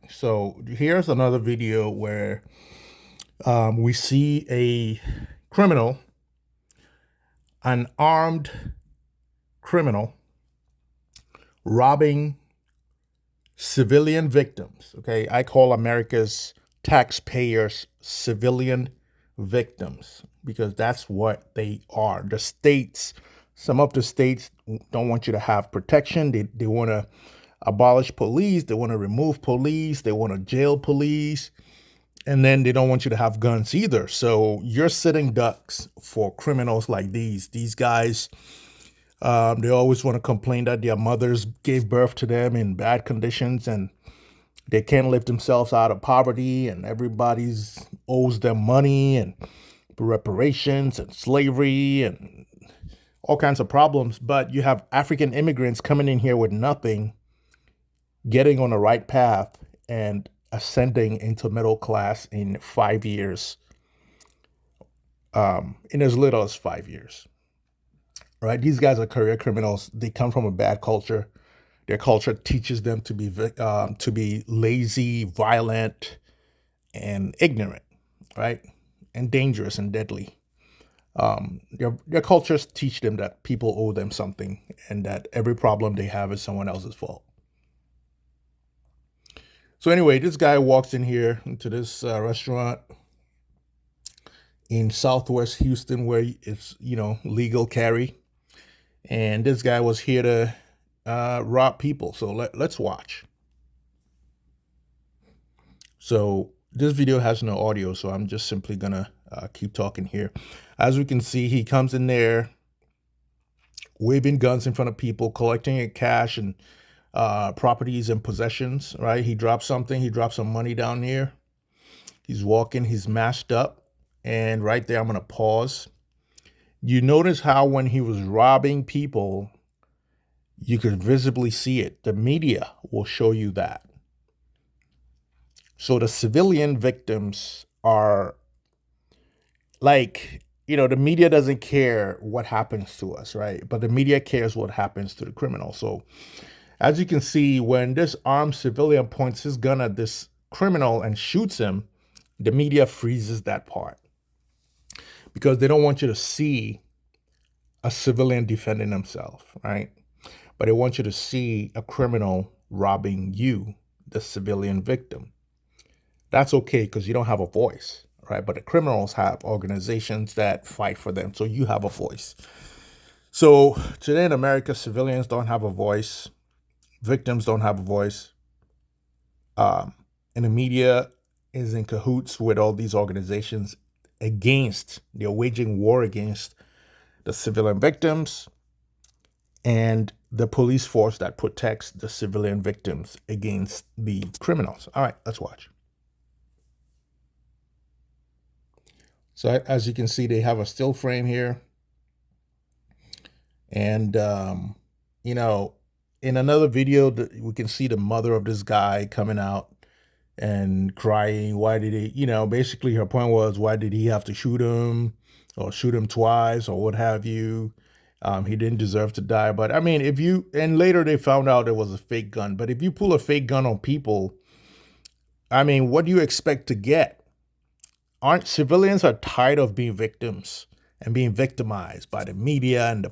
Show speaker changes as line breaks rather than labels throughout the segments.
So here's another video where we see a criminal, an armed criminal, robbing civilian victims. Okay, I call America's taxpayers civilian victims because that's what they are. The states, some of the states don't want you to have protection. They want to abolish police. They want to remove police. They want to jail police. And then they don't want you to have guns either. So you're sitting ducks for criminals like these. These guys, they always want to complain that their mothers gave birth to them in bad conditions and they can't lift themselves out of poverty, and everybody's owes them money and reparations and slavery and all kinds of problems. But you have African immigrants coming in here with nothing, getting on the right path, and ascending into middle class in 5 years, in as little as 5 years. Right? These guys are career criminals. They come from a bad culture. Their culture teaches them to be lazy, violent, and ignorant, right? And dangerous and deadly. Their cultures teach them that people owe them something and that every problem they have is someone else's fault. So anyway, this guy walks in here into this restaurant in Southwest Houston where it's legal carry, and this guy was here to rob people. So let's watch. So this video has no audio, so I'm just simply gonna keep talking here. As we can see, he comes in there waving guns in front of people, collecting cash and properties and possessions, right? He drops something, he drops some money down here. He's walking, he's masked up. And right there, I'm gonna pause. You notice how when he was robbing people, you could visibly see it. The media will show you that. So the civilian victims are like, the media doesn't care what happens to us, right? But the media cares what happens to the criminal. So as you can see, when this armed civilian points his gun at this criminal and shoots him, the media freezes that part because they don't want you to see a civilian defending himself, right? But they want you to see a criminal robbing you, the civilian victim. That's okay because you don't have a voice, right? But the criminals have organizations that fight for them, so you have a voice. So today in America, civilians don't have a voice, victims don't have a voice, and the media is in cahoots with all these organizations they're waging war against the civilian victims and the police force that protects the civilian victims against the criminals. All right, let's watch. So as you can see, they have a still frame here. And, in another video, we can see the mother of this guy coming out and crying. Why did he, basically her point was, why did he have to shoot him or shoot him twice or what have you? He didn't deserve to die. But I mean, and later they found out it was a fake gun. But if you pull a fake gun on people, I mean, what do you expect to get? Aren't civilians are tired of being victims and being victimized by the media and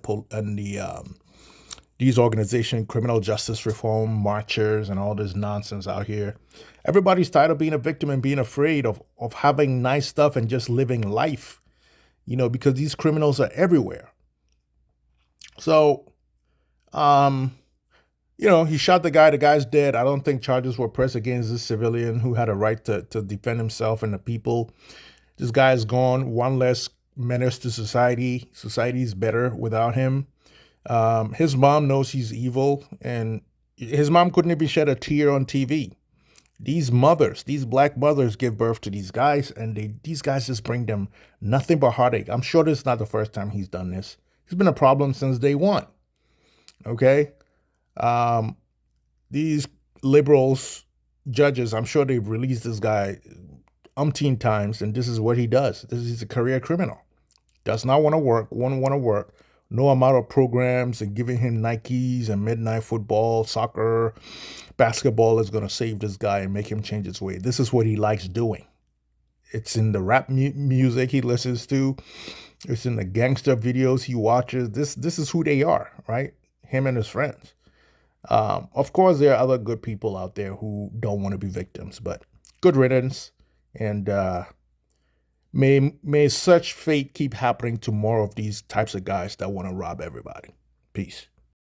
these organizations, criminal justice reform marchers, and all this nonsense out here. Everybody's tired of being a victim and being afraid of having nice stuff and just living life, because these criminals are everywhere. So, he shot the guy. The guy's dead. I don't think charges were pressed against this civilian who had a right to defend himself and the people. This guy is gone. One less menace to society. Society's better without him. His mom knows he's evil, and his mom couldn't even shed a tear on TV. These black mothers give birth to these guys, and these guys just bring them nothing but heartache. I'm sure this is not the first time he's done this. It's been a problem since day one. Okay? These liberals, judges, I'm sure they've released this guy umpteen times, and this is what he does. He's a career criminal. Does not want to work, won't want to work, no amount of programs and giving him Nikes and midnight football, soccer, basketball is going to save this guy and make him change his way. This is what he likes doing. It's in the rap music he listens to. It's in the gangster videos he watches. This is who they are, right? Him and his friends. Of course, there are other good people out there who don't want to be victims, but good riddance. And may such fate keep happening to more of these types of guys that want to rob everybody. Peace.